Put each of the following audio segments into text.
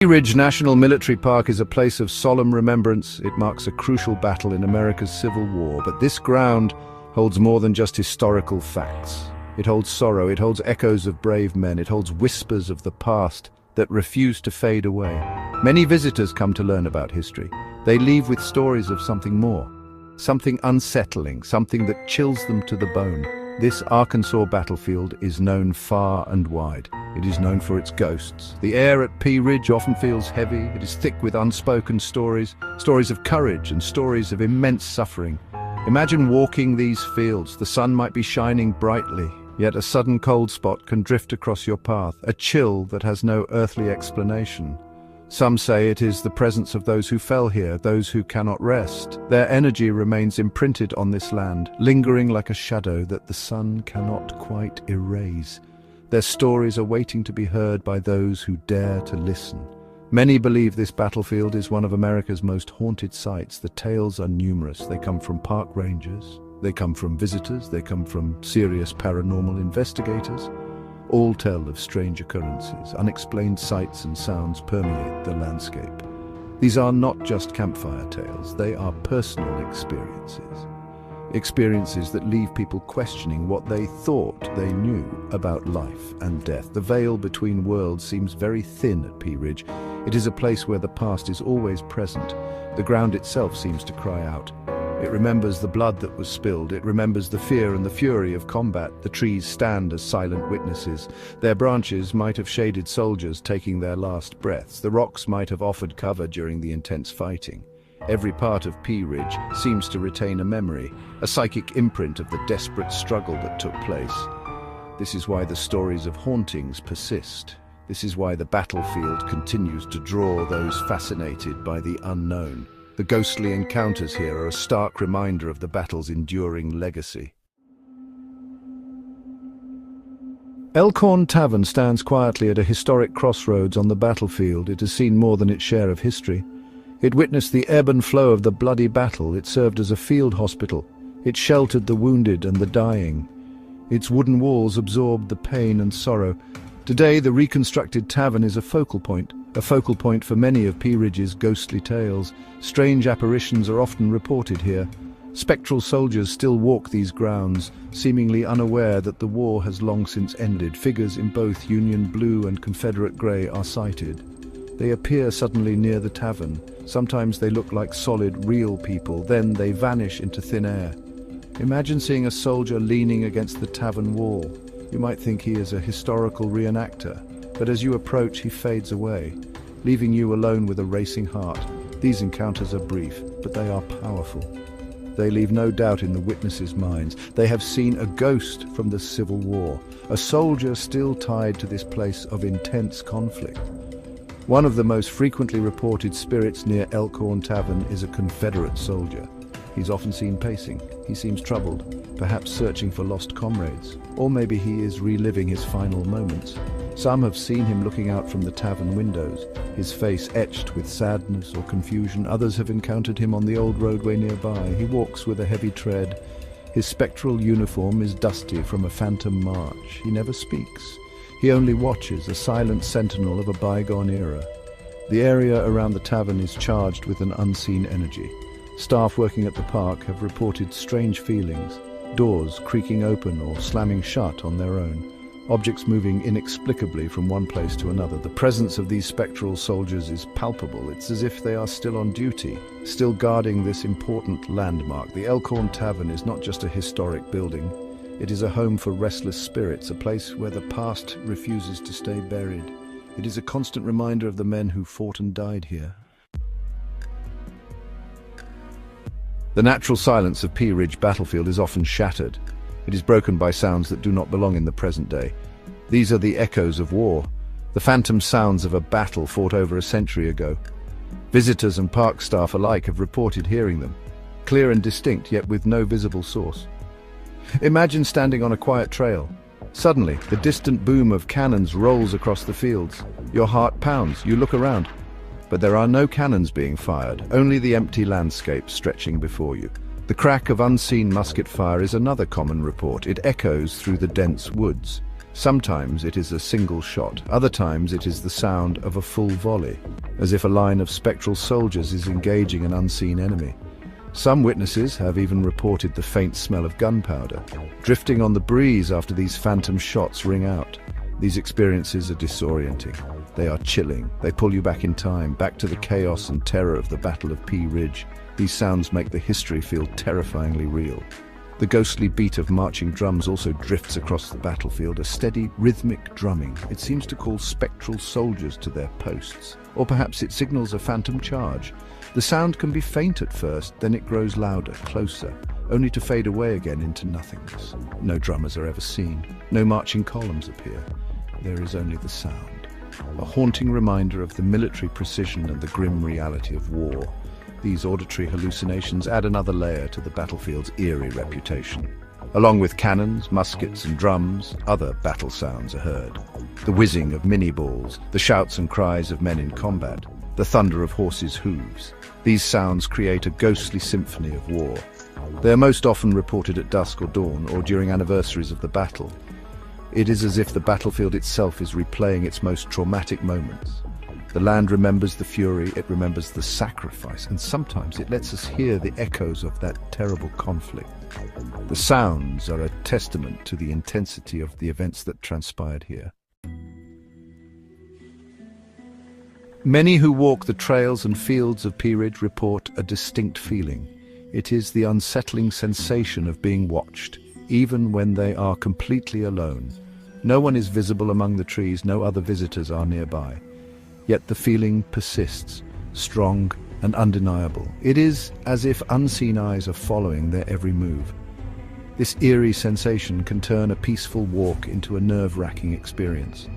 Pea Ridge National Military Park is a place of solemn remembrance. It marks a crucial battle in America's Civil War, but this ground holds more than just historical facts. It holds sorrow, it holds echoes of brave men, it holds whispers of the past that refuse to fade away. Many visitors come to learn about history. They leave with stories of something more, something unsettling, something that chills them to the bone. This Arkansas battlefield is known far and wide. It is known for its ghosts. The air at Pea Ridge often feels heavy. It is thick with unspoken stories, stories of courage and stories of immense suffering. Imagine walking these fields. The sun might be shining brightly, yet a sudden cold spot can drift across your path, a chill that has no earthly explanation. Some say it is the presence of those who fell here, those who cannot rest. Their energy remains imprinted on this land, lingering like a shadow that the sun cannot quite erase. Their stories are waiting to be heard by those who dare to listen. Many believe this battlefield is one of America's most haunted sites. The tales are numerous. They come from park rangers, they come from visitors, they come from serious paranormal investigators. All tell of strange occurrences. Unexplained sights and sounds permeate the landscape. These are not just campfire tales, they are personal experiences. Experiences that leave people questioning what they thought they knew about life and death. The veil between worlds seems very thin at Pea Ridge. It is a place where the past is always present. The ground itself seems to cry out. It remembers the blood that was spilled. It remembers the fear and the fury of combat. The trees stand as silent witnesses. Their branches might have shaded soldiers taking their last breaths. The rocks might have offered cover during the intense fighting. Every part of Pea Ridge seems to retain a memory, a psychic imprint of the desperate struggle that took place. This is why the stories of hauntings persist. This is why the battlefield continues to draw those fascinated by the unknown. The ghostly encounters here are a stark reminder of the battle's enduring legacy. Elkhorn Tavern stands quietly at a historic crossroads on the battlefield. It has seen more than its share of history. It witnessed the ebb and flow of the bloody battle. It served as a field hospital. It sheltered the wounded and the dying. Its wooden walls absorbed the pain and sorrow. Today, the reconstructed tavern is a focal point for many of Pea Ridge's ghostly tales. Strange apparitions are often reported here. Spectral soldiers still walk these grounds, seemingly unaware that the war has long since ended. Figures in both Union blue and Confederate grey are sighted. They appear suddenly near the tavern. Sometimes they look like solid, real people, then they vanish into thin air. Imagine seeing a soldier leaning against the tavern wall. You might think he is a historical reenactor, but as you approach, he fades away, leaving you alone with a racing heart. These encounters are brief, but they are powerful. They leave no doubt in the witnesses' minds. They have seen a ghost from the Civil War, a soldier still tied to this place of intense conflict. One of the most frequently reported spirits near Elkhorn Tavern is a Confederate soldier. He's often seen pacing. He seems troubled, perhaps searching for lost comrades. Or maybe he is reliving his final moments. Some have seen him looking out from the tavern windows, his face etched with sadness or confusion. Others have encountered him on the old roadway nearby. He walks with a heavy tread. His spectral uniform is dusty from a phantom march. He never speaks. He only watches, a silent sentinel of a bygone era. The area around the tavern is charged with an unseen energy. Staff working at the park have reported strange feelings, doors creaking open or slamming shut on their own, objects moving inexplicably from one place to another. The presence of these spectral soldiers is palpable. It's as if they are still on duty, still guarding this important landmark. The Elkhorn Tavern is not just a historic building. It is a home for restless spirits, a place where the past refuses to stay buried. It is a constant reminder of the men who fought and died here. The natural silence of Pea Ridge battlefield is often shattered. It is broken by sounds that do not belong in the present day. These are the echoes of war, the phantom sounds of a battle fought over a century ago. Visitors and park staff alike have reported hearing them, clear and distinct, yet with no visible source. Imagine standing on a quiet trail. Suddenly, the distant boom of cannons rolls across the fields. Your heart pounds. You look around. But there are no cannons being fired, only the empty landscape stretching before you. The crack of unseen musket fire is another common report. It echoes through the dense woods. Sometimes it is a single shot, other times it is the sound of a full volley, as if a line of spectral soldiers is engaging an unseen enemy. Some witnesses have even reported the faint smell of gunpowder, drifting on the breeze after these phantom shots ring out. These experiences are disorienting. They are chilling. They pull you back in time, back to the chaos and terror of the Battle of Pea Ridge. These sounds make the history feel terrifyingly real. The ghostly beat of marching drums also drifts across the battlefield, a steady, rhythmic drumming. It seems to call spectral soldiers to their posts. Or perhaps it signals a phantom charge. The sound can be faint at first, then it grows louder, closer, only to fade away again into nothingness. No drummers are ever seen. No marching columns appear. There is only the sound. A haunting reminder of the military precision and the grim reality of war. These auditory hallucinations add another layer to the battlefield's eerie reputation. Along with cannons, muskets and drums, other battle sounds are heard. The whizzing of mini-balls, the shouts and cries of men in combat, the thunder of horses' hooves. These sounds create a ghostly symphony of war. They are most often reported at dusk or dawn, or during anniversaries of the battle. It is as if the battlefield itself is replaying its most traumatic moments. The land remembers the fury, it remembers the sacrifice, and sometimes it lets us hear the echoes of that terrible conflict. The sounds are a testament to the intensity of the events that transpired here. Many who walk the trails and fields of Pea Ridge report a distinct feeling. It is the unsettling sensation of being watched, even when they are completely alone. No one is visible among the trees, no other visitors are nearby. Yet the feeling persists, strong and undeniable. It is as if unseen eyes are following their every move. This eerie sensation can turn a peaceful walk into a nerve-wracking experience.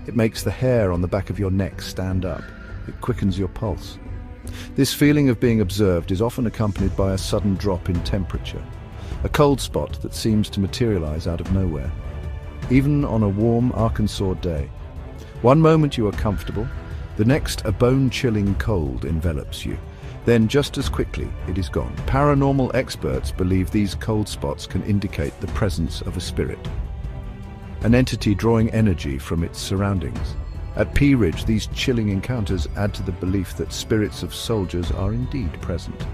It makes the hair on the back of your neck stand up. It quickens your pulse. This feeling of being observed is often accompanied by a sudden drop in temperature, a cold spot that seems to materialize out of nowhere. Even on a warm Arkansas day, one moment you are comfortable, the next a bone-chilling cold envelops you. Then just as quickly it is gone. Paranormal experts believe these cold spots can indicate the presence of a spirit, an entity drawing energy from its surroundings. At Pea Ridge, these chilling encounters add to the belief that spirits of soldiers are indeed present.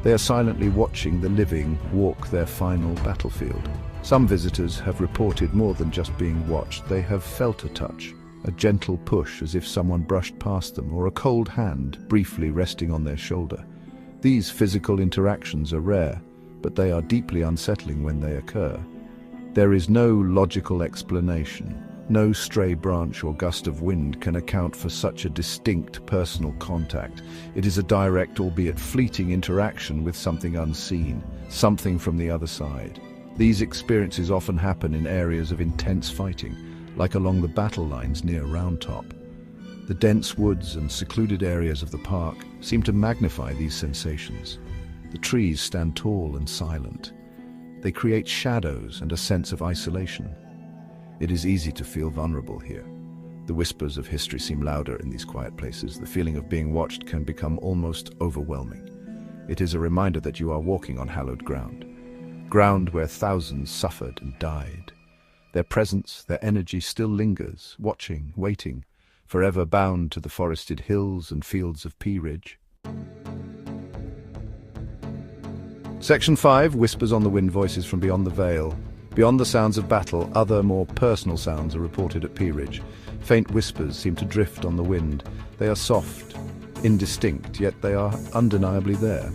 They are silently watching the living walk their final battlefield. Some visitors have reported more than just being watched. They have felt a touch, a gentle push as if someone brushed past them, or a cold hand briefly resting on their shoulder. These physical interactions are rare, but they are deeply unsettling when they occur. There is no logical explanation. No stray branch or gust of wind can account for such a distinct personal contact. It is a direct, albeit fleeting, interaction with something unseen, something from the other side. These experiences often happen in areas of intense fighting, like along the battle lines near Round Top. The dense woods and secluded areas of the park seem to magnify these sensations. The trees stand tall and silent. They create shadows and a sense of isolation. It is easy to feel vulnerable here. The whispers of history seem louder in these quiet places. The feeling of being watched can become almost overwhelming. It is a reminder that you are walking on hallowed ground, ground where thousands suffered and died. Their presence, their energy still lingers, watching, waiting, forever bound to the forested hills and fields of Pea Ridge. Section 5, Whispers on the Wind, Voices from Beyond the Veil. Beyond the sounds of battle, other more personal sounds are reported at Pea Ridge. Faint whispers seem to drift on the wind. They are soft, indistinct, yet they are undeniably there.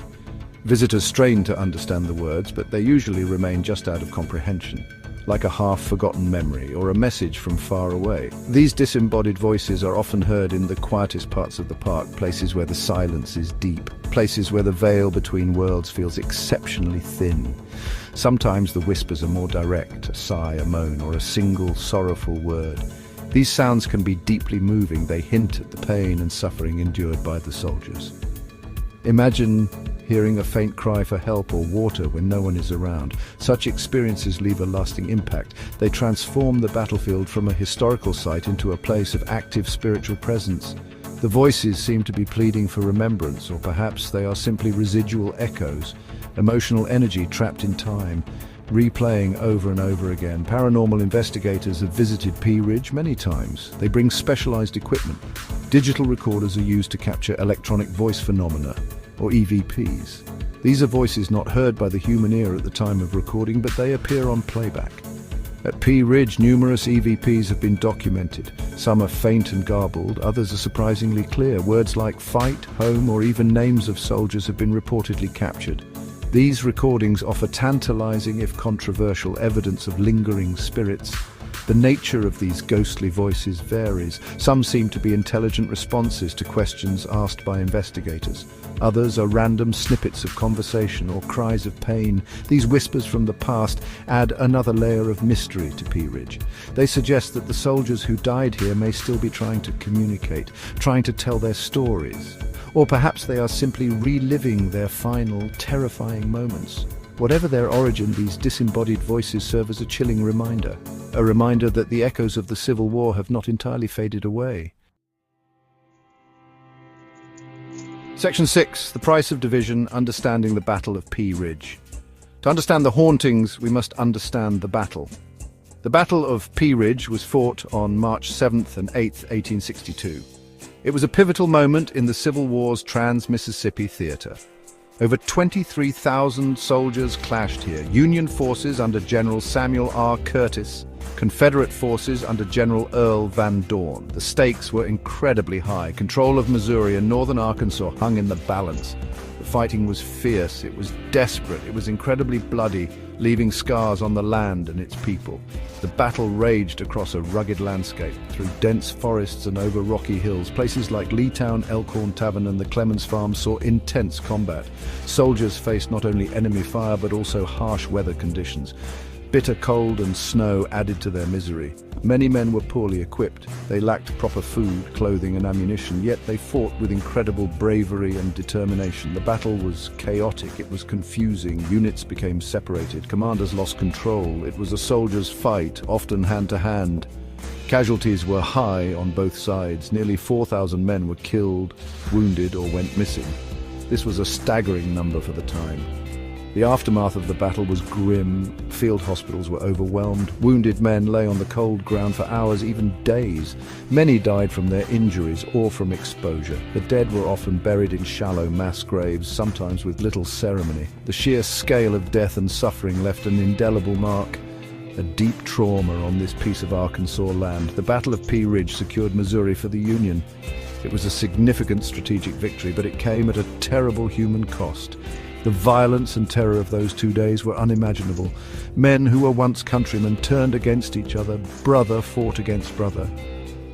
Visitors strain to understand the words, but they usually remain just out of comprehension, like a half-forgotten memory or a message from far away. These disembodied voices are often heard in the quietest parts of the park, places where the silence is deep, places where the veil between worlds feels exceptionally thin. Sometimes the whispers are more direct, a sigh, a moan, or a single sorrowful word. These sounds can be deeply moving. They hint at the pain and suffering endured by the soldiers. Imagine hearing a faint cry for help or water when no one is around. Such experiences leave a lasting impact. They transform the battlefield from a historical site into a place of active spiritual presence. The voices seem to be pleading for remembrance, or perhaps they are simply residual echoes, emotional energy trapped in time. replaying over and over again. Paranormal investigators have visited Pea Ridge many times. They bring specialized equipment. Digital recorders are used to capture electronic voice phenomena, or EVPs. These are voices not heard by the human ear at the time of recording, but they appear on playback. At Pea Ridge, numerous EVPs have been documented. Some are faint and garbled, others are surprisingly clear. Words like fight, home, or even names of soldiers have been reportedly captured. These recordings offer tantalizing, if controversial, evidence of lingering spirits. The nature of these ghostly voices varies. Some seem to be intelligent responses to questions asked by investigators. Others are random snippets of conversation or cries of pain. These whispers from the past add another layer of mystery to Pea Ridge. They suggest that the soldiers who died here may still be trying to communicate, trying to tell their stories. Or perhaps they are simply reliving their final, terrifying moments. Whatever their origin, these disembodied voices serve as a chilling reminder. A reminder that the echoes of the Civil War have not entirely faded away. Section 6. The Price of Division, Understanding the Battle of Pea Ridge. To understand the hauntings, we must understand the battle. The Battle of Pea Ridge was fought on March 7th and 8th, 1862. It was a pivotal moment in the Civil War's Trans-Mississippi Theater. Over 23,000 soldiers clashed here. Union forces under General Samuel R. Curtis, Confederate forces under General Earl Van Dorn. The stakes were incredibly high. Control of Missouri and northern Arkansas hung in the balance. The fighting was fierce, it was desperate, it was incredibly bloody, leaving scars on the land and its people. The battle raged across a rugged landscape, through dense forests and over rocky hills. Places like Leetown, Elkhorn Tavern and the Clemens Farm saw intense combat. Soldiers faced not only enemy fire but also harsh weather conditions. Bitter cold and snow added to their misery. Many men were poorly equipped. They lacked proper food, clothing and ammunition, yet they fought with incredible bravery and determination. The battle was chaotic, it was confusing, units became separated, commanders lost control. It was a soldier's fight, often hand to hand. Casualties were high on both sides. Nearly 4,000 men were killed, wounded or went missing. This was a staggering number for the time. The aftermath of the battle was grim. Field hospitals were overwhelmed. Wounded men lay on the cold ground for hours, even days. Many died from their injuries or from exposure. The dead were often buried in shallow mass graves, sometimes with little ceremony. The sheer scale of death and suffering left an indelible mark, a deep trauma on this piece of Arkansas land. The Battle of Pea Ridge secured Missouri for the Union. It was a significant strategic victory, but it came at a terrible human cost. The violence and terror of those 2 days were unimaginable. Men who were once countrymen turned against each other. Brother fought against brother.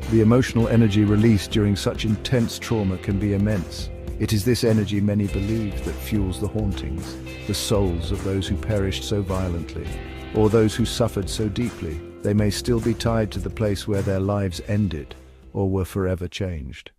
The emotional energy released during such intense trauma can be immense. It is this energy, many believe, that fuels the hauntings, the souls of those who perished so violently, or those who suffered so deeply. They may still be tied to the place where their lives ended, or were forever changed.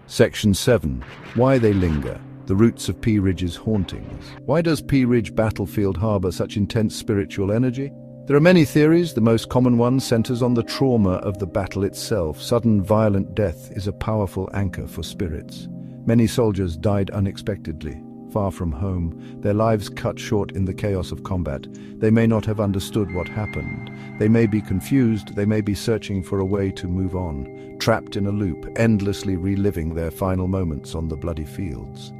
Section 7. Why they linger. The roots of Pea Ridge's hauntings. Why does Pea Ridge battlefield harbor such intense spiritual energy? There are many theories. The most common one centers on the trauma of the battle itself. Sudden violent death is a powerful anchor for spirits. Many soldiers died unexpectedly, far from home, their lives cut short in the chaos of combat. They may not have understood what happened. They may be confused, they may be searching for a way to move on, trapped in a loop, endlessly reliving their final moments on the bloody fields.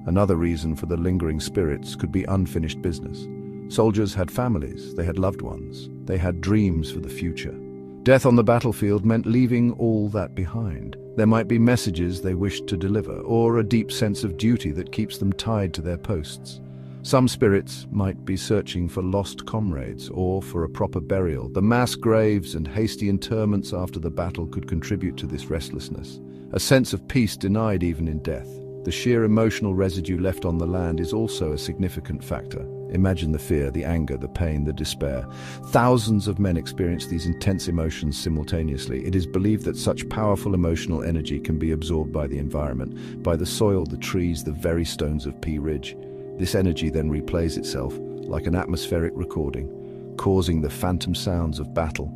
Another reason for the lingering spirits could be unfinished business. Soldiers had families, they had loved ones, they had dreams for the future. Death on the battlefield meant leaving all that behind. There might be messages they wished to deliver, or a deep sense of duty that keeps them tied to their posts. Some spirits might be searching for lost comrades, or for a proper burial. The mass graves and hasty interments after the battle could contribute to this restlessness. A sense of peace denied even in death. The sheer emotional residue left on the land is also a significant factor. Imagine the fear, the anger, the pain, the despair. Thousands of men experience these intense emotions simultaneously. It is believed that such powerful emotional energy can be absorbed by the environment, by the soil, the trees, the very stones of Pea Ridge. This energy then replays itself like an atmospheric recording, causing the phantom sounds of battle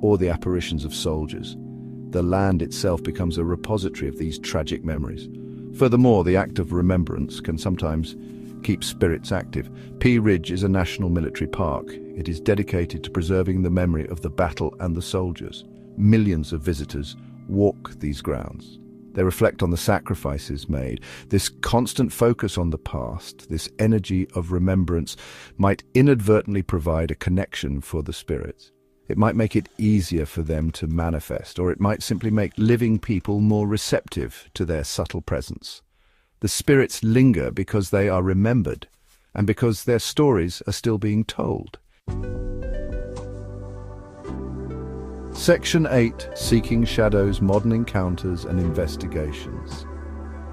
or the apparitions of soldiers. The land itself becomes a repository of these tragic memories. Furthermore, the act of remembrance can sometimes keeps spirits active. Pea Ridge is a national military park. It is dedicated to preserving the memory of the battle and the soldiers. Millions of visitors walk these grounds. They reflect on the sacrifices made. This constant focus on the past, this energy of remembrance, might inadvertently provide a connection for the spirits. It might make it easier for them to manifest, or it might simply make living people more receptive to their subtle presence. The spirits linger because they are remembered, and because their stories are still being told. Section 8. Seeking Shadows, Modern Encounters and Investigations.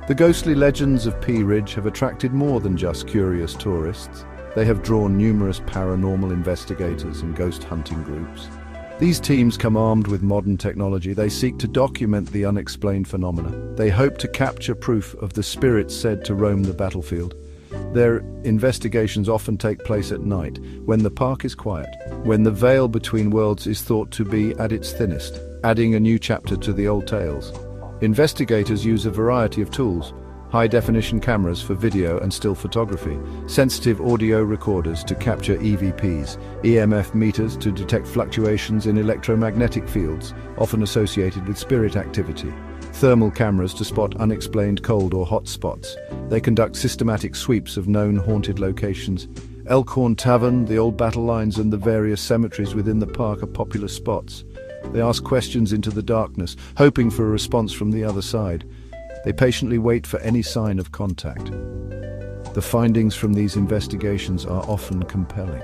The ghostly legends of Pea Ridge have attracted more than just curious tourists. They have drawn numerous paranormal investigators and ghost hunting groups. These teams come armed with modern technology. They seek to document the unexplained phenomena. They hope to capture proof of the spirits said to roam the battlefield. Their investigations often take place at night, when the park is quiet, when the veil between worlds is thought to be at its thinnest, adding a new chapter to the old tales. Investigators use a variety of tools: high-definition cameras for video and still photography, sensitive audio recorders to capture EVPs, EMF meters to detect fluctuations in electromagnetic fields, often associated with spirit activity, thermal cameras to spot unexplained cold or hot spots. They conduct systematic sweeps of known haunted locations. Elkhorn Tavern, the old battle lines and the various cemeteries within the park are popular spots. They ask questions into the darkness, hoping for a response from the other side. They patiently wait for any sign of contact. The findings from these investigations are often compelling,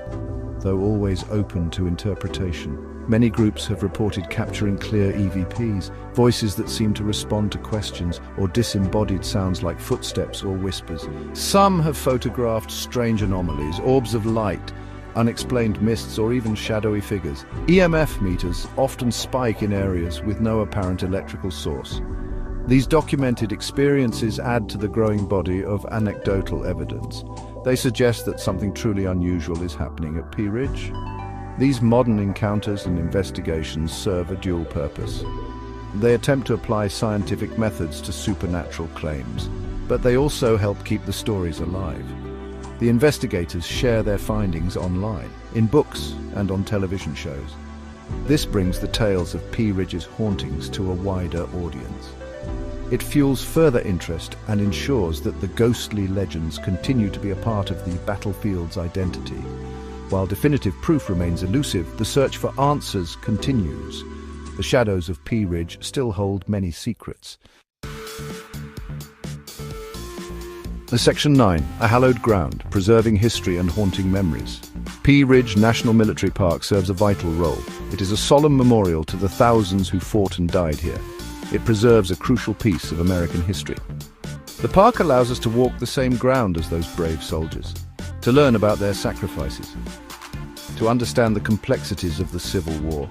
though always open to interpretation. Many groups have reported capturing clear EVPs, voices that seem to respond to questions, or disembodied sounds like footsteps or whispers. Some have photographed strange anomalies, orbs of light, unexplained mists, or even shadowy figures. EMF meters often spike in areas with no apparent electrical source. These documented experiences add to the growing body of anecdotal evidence. They suggest that something truly unusual is happening at Pea Ridge. These modern encounters and investigations serve a dual purpose. They attempt to apply scientific methods to supernatural claims, but they also help keep the stories alive. The investigators share their findings online, in books and on television shows. This brings the tales of Pea Ridge's hauntings to a wider audience. It fuels further interest and ensures that the ghostly legends continue to be a part of the battlefield's identity. While definitive proof remains elusive, the search for answers continues. The shadows of Pea Ridge still hold many secrets. Section 9. A Hallowed Ground, Preserving History and Haunting Memories. Pea Ridge National Military Park serves a vital role. It is a solemn memorial to the thousands who fought and died here. It preserves a crucial piece of American history. The park allows us to walk the same ground as those brave soldiers, to learn about their sacrifices, to understand the complexities of the Civil War.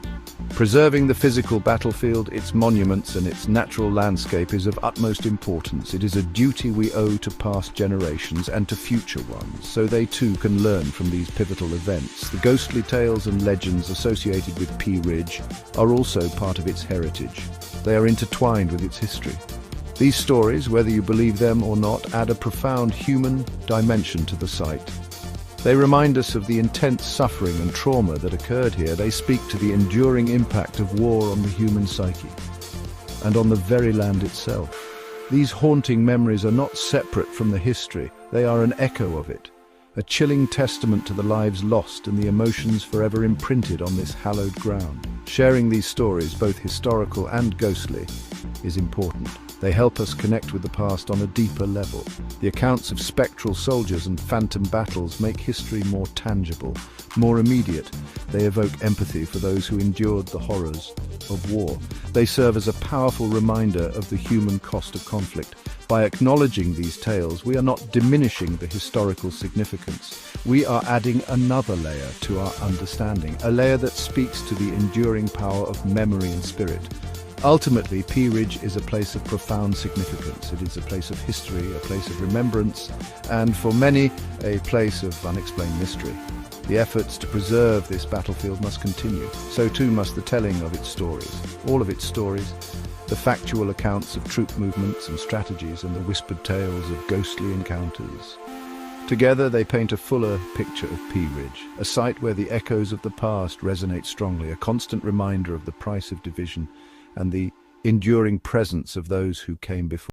Preserving the physical battlefield, its monuments and its natural landscape is of utmost importance. It is a duty we owe to past generations and to future ones, so they too can learn from these pivotal events. The ghostly tales and legends associated with Pea Ridge are also part of its heritage. They are intertwined with its history. These stories, whether you believe them or not, add a profound human dimension to the site. They remind us of the intense suffering and trauma that occurred here. They speak to the enduring impact of war on the human psyche and on the very land itself. These haunting memories are not separate from the history. They are an echo of it, a chilling testament to the lives lost and the emotions forever imprinted on this hallowed ground. Sharing these stories, both historical and ghostly, is important. They help us connect with the past on a deeper level. The accounts of spectral soldiers and phantom battles make history more tangible, more immediate. They evoke empathy for those who endured the horrors of war. They serve as a powerful reminder of the human cost of conflict. By acknowledging these tales, we are not diminishing the historical significance. We are adding another layer to our understanding, a layer that speaks to the enduring power of memory and spirit. Ultimately, Pea Ridge is a place of profound significance. It is a place of history, a place of remembrance, and for many, a place of unexplained mystery. The efforts to preserve this battlefield must continue. So too must the telling of its stories. All of its stories, the factual accounts of troop movements and strategies, and the whispered tales of ghostly encounters. Together they paint a fuller picture of Pea Ridge, a site where the echoes of the past resonate strongly, a constant reminder of the price of division and the enduring presence of those who came before.